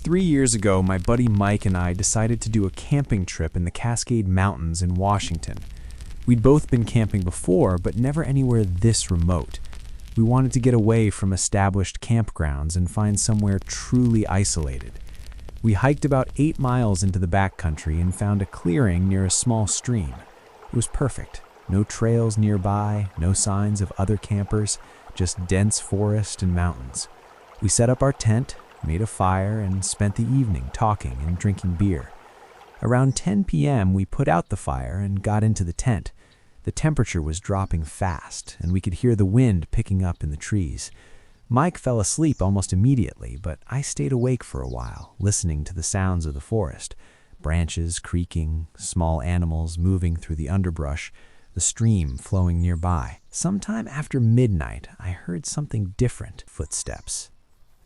3 years ago, my buddy Mike and I decided to do a camping trip in the Cascade Mountains in Washington. We'd both been camping before, but never anywhere this remote. We wanted to get away from established campgrounds and find somewhere truly isolated. We hiked about 8 miles into the backcountry and found a clearing near a small stream. It was perfect. No trails nearby, no signs of other campers, just dense forest and mountains. We set up our tent, made a fire, and spent the evening talking and drinking beer. Around 10 p.m., we put out the fire and got into the tent. The temperature was dropping fast, and we could hear the wind picking up in the trees. Mike fell asleep almost immediately, but I stayed awake for a while, listening to the sounds of the forest. Branches creaking, small animals moving through the underbrush, the stream flowing nearby. Sometime after midnight, I heard something different. Footsteps.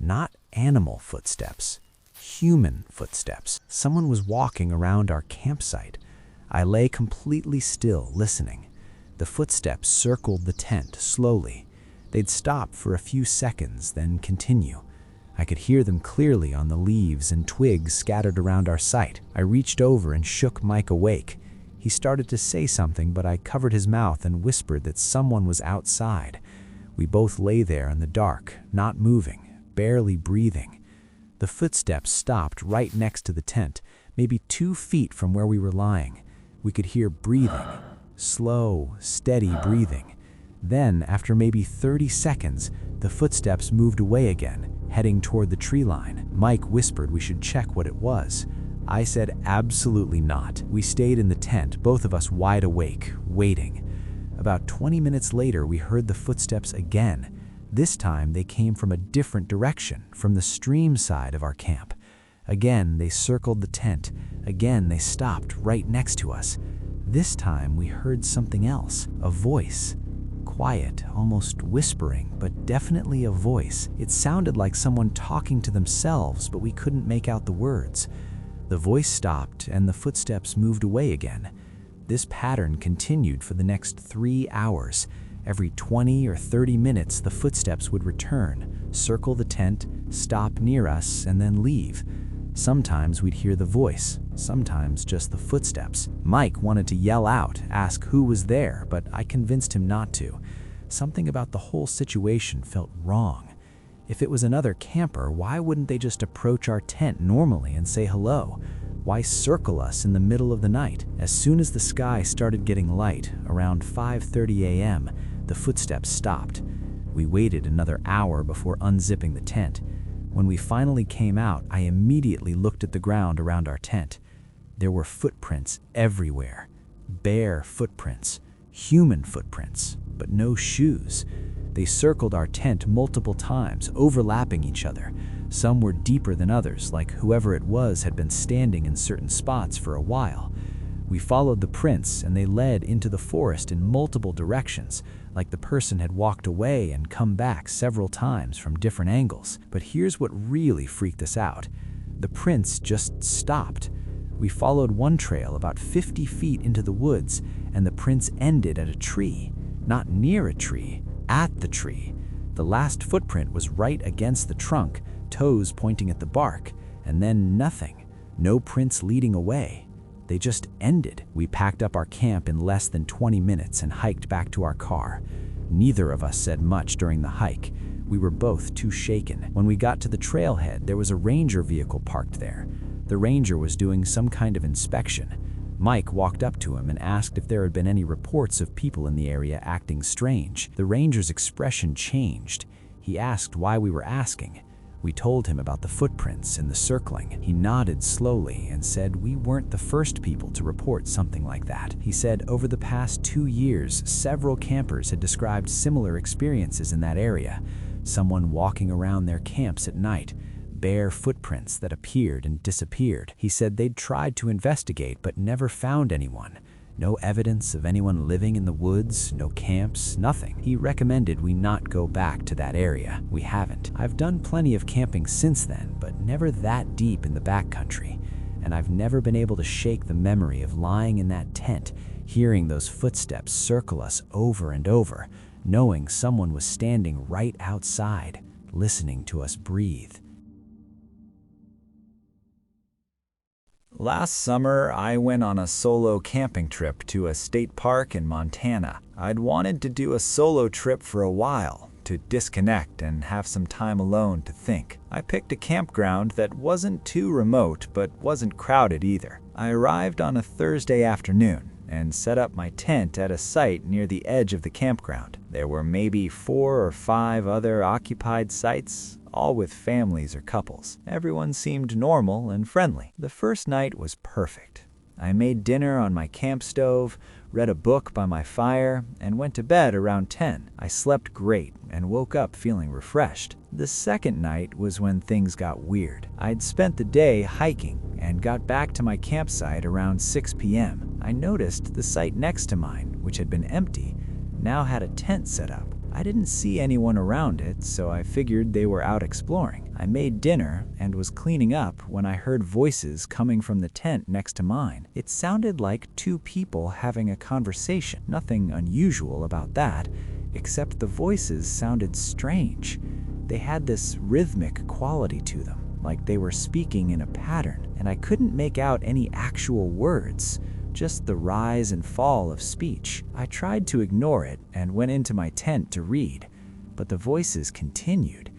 Not animal footsteps. Human footsteps. Someone was walking around our campsite. I lay completely still, listening. The footsteps circled the tent slowly. They'd stop for a few seconds, then continue. I could hear them clearly on the leaves and twigs scattered around our site. I reached over and shook Mike awake. He started to say something, but I covered his mouth and whispered that someone was outside. We both lay there in the dark, not moving, barely breathing. The footsteps stopped right next to the tent, maybe 2 feet from where we were lying. We could hear breathing, slow, steady breathing. Then, after maybe 30 seconds, the footsteps moved away again, heading toward the tree line. Mike whispered we should check what it was. I said absolutely not. We stayed in the tent, both of us wide awake, waiting. About 20 minutes later, we heard the footsteps again. This time, they came from a different direction, from the stream side of our camp. Again, they circled the tent. Again, they stopped right next to us. This time, we heard something else, a voice. Quiet, almost whispering, but definitely a voice. It sounded like someone talking to themselves, but we couldn't make out the words. The voice stopped, and the footsteps moved away again. This pattern continued for the next 3 hours. Every 20 or 30 minutes, the footsteps would return, circle the tent, stop near us, and then leave. Sometimes we'd hear the voice, sometimes just the footsteps. Mike wanted to yell out, ask who was there, but I convinced him not to. Something about the whole situation felt wrong. If it was another camper, why wouldn't they just approach our tent normally and say hello? Why circle us in the middle of the night? As soon as the sky started getting light, around 5:30 a.m., the footsteps stopped. We waited another hour before unzipping the tent. When we finally came out, I immediately looked at the ground around our tent. There were footprints everywhere. Bare footprints. Human footprints, but no shoes. They circled our tent multiple times, overlapping each other. Some were deeper than others, like whoever it was had been standing in certain spots for a while. We followed the prints, and they led into the forest in multiple directions, like the person had walked away and come back several times from different angles. But here's what really freaked us out. The prints just stopped. We followed one trail about 50 feet into the woods, and the prints ended at a tree. Not near a tree, at the tree. The last footprint was right against the trunk, toes pointing at the bark, and then nothing. No prints leading away. They just ended. We packed up our camp in less than 20 minutes and hiked back to our car. Neither of us said much during the hike. We were both too shaken. When we got to the trailhead, there was a ranger vehicle parked there. The ranger was doing some kind of inspection. Mike walked up to him and asked if there had been any reports of people in the area acting strange. The ranger's expression changed. He asked why we were asking. We told him about the footprints and the circling. He nodded slowly and said we weren't the first people to report something like that. He said over the past 2 years, several campers had described similar experiences in that area. Someone walking around their camps at night, bare footprints that appeared and disappeared. He said they'd tried to investigate but never found anyone. No evidence of anyone living in the woods, no camps, nothing. He recommended we not go back to that area. We haven't. I've done plenty of camping since then, but never that deep in the backcountry. And I've never been able to shake the memory of lying in that tent, hearing those footsteps circle us over and over, knowing someone was standing right outside, listening to us breathe. Last summer, I went on a solo camping trip to a state park in Montana. I'd wanted to do a solo trip for a while, to disconnect and have some time alone to think. I picked a campground that wasn't too remote but wasn't crowded either. I arrived on a Thursday afternoon and set up my tent at a site near the edge of the campground. There were maybe 4 or 5 other occupied sites, all with families or couples. Everyone seemed normal and friendly. The first night was perfect. I made dinner on my camp stove, read a book by my fire, and went to bed around 10. I slept great and woke up feeling refreshed. The second night was when things got weird. I'd spent the day hiking and got back to my campsite around 6 p.m. I noticed the site next to mine, which had been empty, now had a tent set up. I didn't see anyone around it, so I figured they were out exploring. I made dinner and was cleaning up when I heard voices coming from the tent next to mine. It sounded like 2 people having a conversation. Nothing unusual about that, except the voices sounded strange. They had this rhythmic quality to them, like they were speaking in a pattern, and I couldn't make out any actual words, just the rise and fall of speech. I tried to ignore it and went into my tent to read, but the voices continued.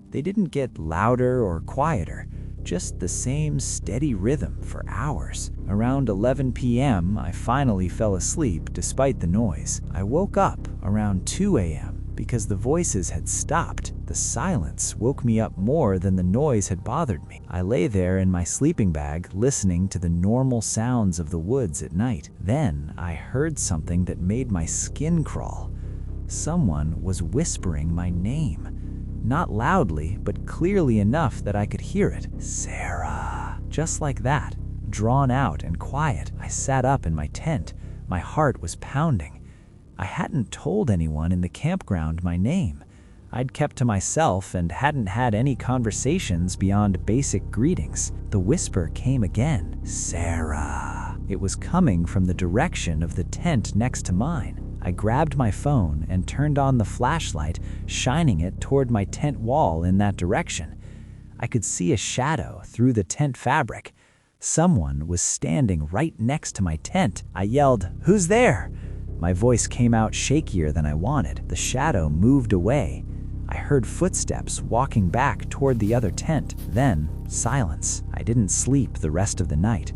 They didn't get louder or quieter, just the same steady rhythm for hours. Around 11 p.m., I finally fell asleep despite the noise. I woke up around 2 a.m. because the voices had stopped. The silence woke me up more than the noise had bothered me. I lay there in my sleeping bag listening to the normal sounds of the woods at night. Then I heard something that made my skin crawl. Someone was whispering my name. Not loudly, but clearly enough that I could hear it. Sarah. Just like that, drawn out and quiet. I sat up in my tent. My heart was pounding. I hadn't told anyone in the campground my name. I'd kept to myself and hadn't had any conversations beyond basic greetings. The whisper came again. Sarah. It was coming from the direction of the tent next to mine. I grabbed my phone and turned on the flashlight, shining it toward my tent wall in that direction. I could see a shadow through the tent fabric. Someone was standing right next to my tent. I yelled, "Who's there?" My voice came out shakier than I wanted. The shadow moved away. I heard footsteps walking back toward the other tent. Then, silence. I didn't sleep the rest of the night.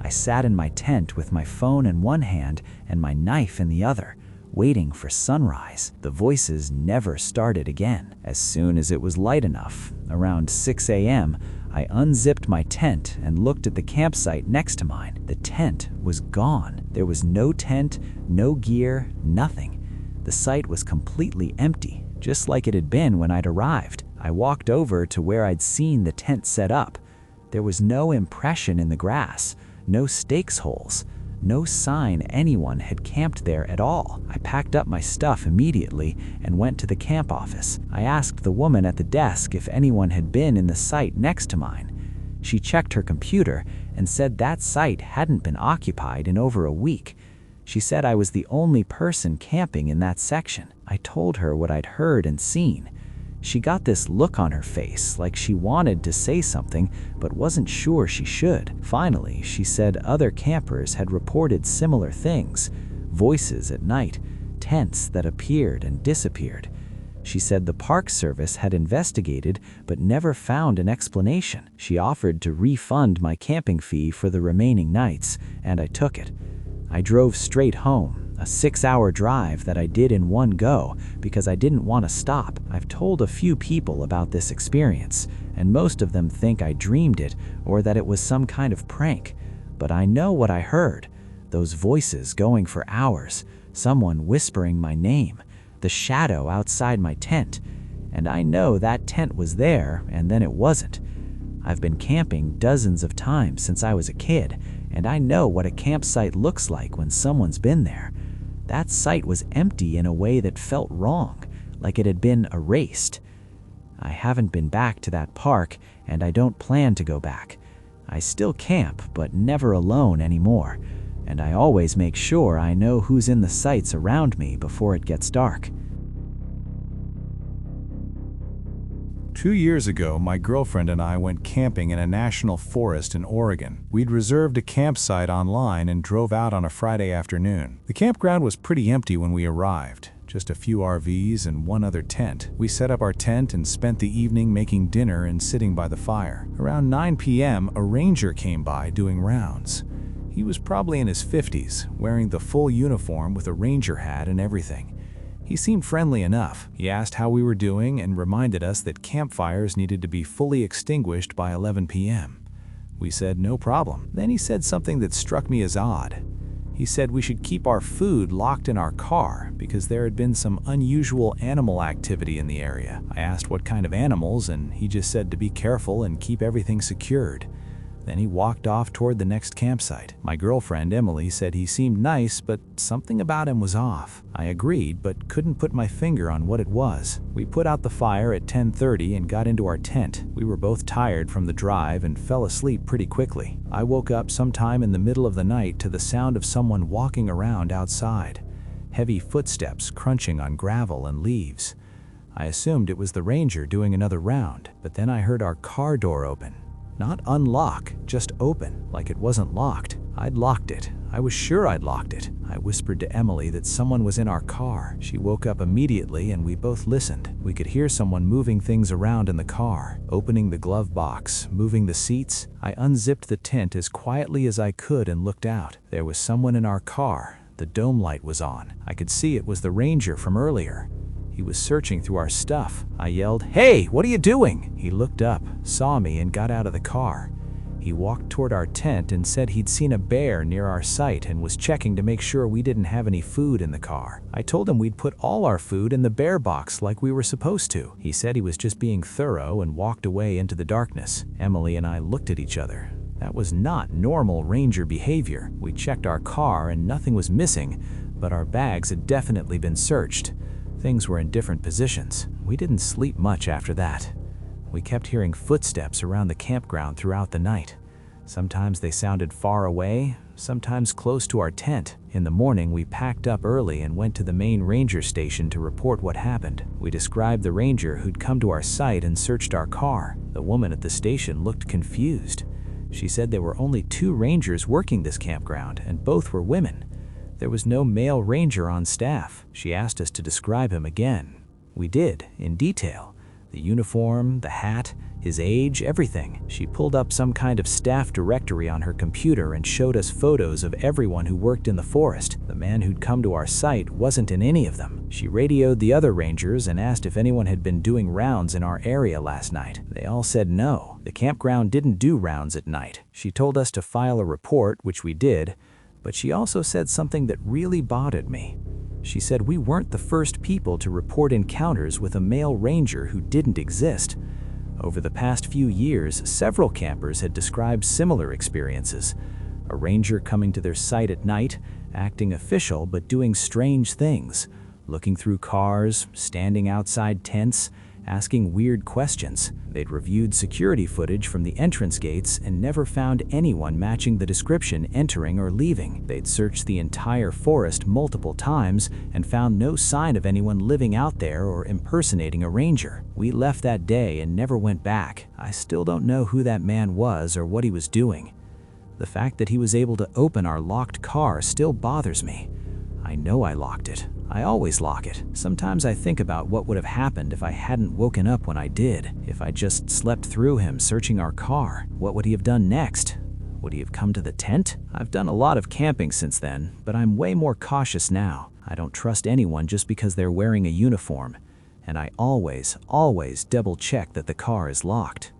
I sat in my tent with my phone in one hand and my knife in the other, waiting for sunrise. The voices never started again. As soon as it was light enough, around 6 a.m., I unzipped my tent and looked at the campsite next to mine. The tent was gone. There was no tent, no gear, nothing. The site was completely empty, just like it had been when I'd arrived. I walked over to where I'd seen the tent set up. There was no impression in the grass, no stakes holes, no sign anyone had camped there at all. I packed up my stuff immediately and went to the camp office. I asked the woman at the desk if anyone had been in the site next to mine. She checked her computer and said that site hadn't been occupied in over a week. She said I was the only person camping in that section. I told her what I'd heard and seen. She got this look on her face like she wanted to say something but wasn't sure she should. Finally, she said other campers had reported similar things, voices at night, tents that appeared and disappeared. She said the Park Service had investigated but never found an explanation. She offered to refund my camping fee for the remaining nights, and I took it. I drove straight home, a 6-hour drive that I did in one go because I didn't want to stop. I've told a few people about this experience, and most of them think I dreamed it or that it was some kind of prank. But I know what I heard. Those voices going for hours, someone whispering my name, the shadow outside my tent. And I know that tent was there and then it wasn't. I've been camping dozens of times since I was a kid, and I know what a campsite looks like when someone's been there. That site was empty in a way that felt wrong, like it had been erased. I haven't been back to that park, and I don't plan to go back. I still camp, but never alone anymore, and I always make sure I know who's in the sites around me before it gets dark. 2 years ago, my girlfriend and I went camping in a national forest in Oregon. We'd reserved a campsite online and drove out on a Friday afternoon. The campground was pretty empty when we arrived. Just a few RVs and one other tent. We set up our tent and spent the evening making dinner and sitting by the fire. Around 9 p.m., a ranger came by doing rounds. He was probably in his 50s, wearing the full uniform with a ranger hat and everything. He seemed friendly enough. He asked how we were doing and reminded us that campfires needed to be fully extinguished by 11 p.m. We said no problem. Then he said something that struck me as odd. He said we should keep our food locked in our car because there had been some unusual animal activity in the area. I asked what kind of animals, and he just said to be careful and keep everything secured. Then he walked off toward the next campsite. My girlfriend, Emily, said he seemed nice, but something about him was off. I agreed, but couldn't put my finger on what it was. We put out the fire at 10:30 and got into our tent. We were both tired from the drive and fell asleep pretty quickly. I woke up sometime in the middle of the night to the sound of someone walking around outside. Heavy footsteps crunching on gravel and leaves. I assumed it was the ranger doing another round, but then I heard our car door open. Not unlock, just open, like it wasn't locked. I'd locked it. I was sure I'd locked it. I whispered to Emily that someone was in our car. She woke up immediately and we both listened. We could hear someone moving things around in the car, opening the glove box, moving the seats. I unzipped the tent as quietly as I could and looked out. There was someone in our car. The dome light was on. I could see it was the ranger from earlier. He was searching through our stuff. I yelled, "Hey, what are you doing?" He looked up, saw me, and got out of the car. He walked toward our tent and said he'd seen a bear near our site and was checking to make sure we didn't have any food in the car. I told him we'd put all our food in the bear box like we were supposed to. He said he was just being thorough and walked away into the darkness. Emily and I looked at each other. That was not normal ranger behavior. We checked our car and nothing was missing, but our bags had definitely been searched. Things were in different positions. We didn't sleep much after that. We kept hearing footsteps around the campground throughout the night. Sometimes they sounded far away, sometimes close to our tent. In the morning, we packed up early and went to the main ranger station to report what happened. We described the ranger who'd come to our site and searched our car. The woman at the station looked confused. She said there were only 2 rangers working this campground, and both were women. There was no male ranger on staff. She asked us to describe him again. We did, in detail. The uniform, the hat, his age, everything. She pulled up some kind of staff directory on her computer and showed us photos of everyone who worked in the forest. The man who'd come to our site wasn't in any of them. She radioed the other rangers and asked if anyone had been doing rounds in our area last night. They all said no. The campground didn't do rounds at night. She told us to file a report, which we did, but she also said something that really bothered me. She said we weren't the first people to report encounters with a male ranger who didn't exist. Over the past few years, several campers had described similar experiences. A ranger coming to their site at night, acting official but doing strange things, looking through cars, standing outside tents, asking weird questions. They'd reviewed security footage from the entrance gates and never found anyone matching the description entering or leaving. They'd searched the entire forest multiple times and found no sign of anyone living out there or impersonating a ranger. We left that day and never went back. I still don't know who that man was or what he was doing. The fact that he was able to open our locked car still bothers me. I know I locked it. I always lock it. Sometimes I think about what would have happened if I hadn't woken up when I did. If I just slept through him searching our car, what would he have done next? Would he have come to the tent? I've done a lot of camping since then, but I'm way more cautious now. I don't trust anyone just because they're wearing a uniform. And I always double check that the car is locked.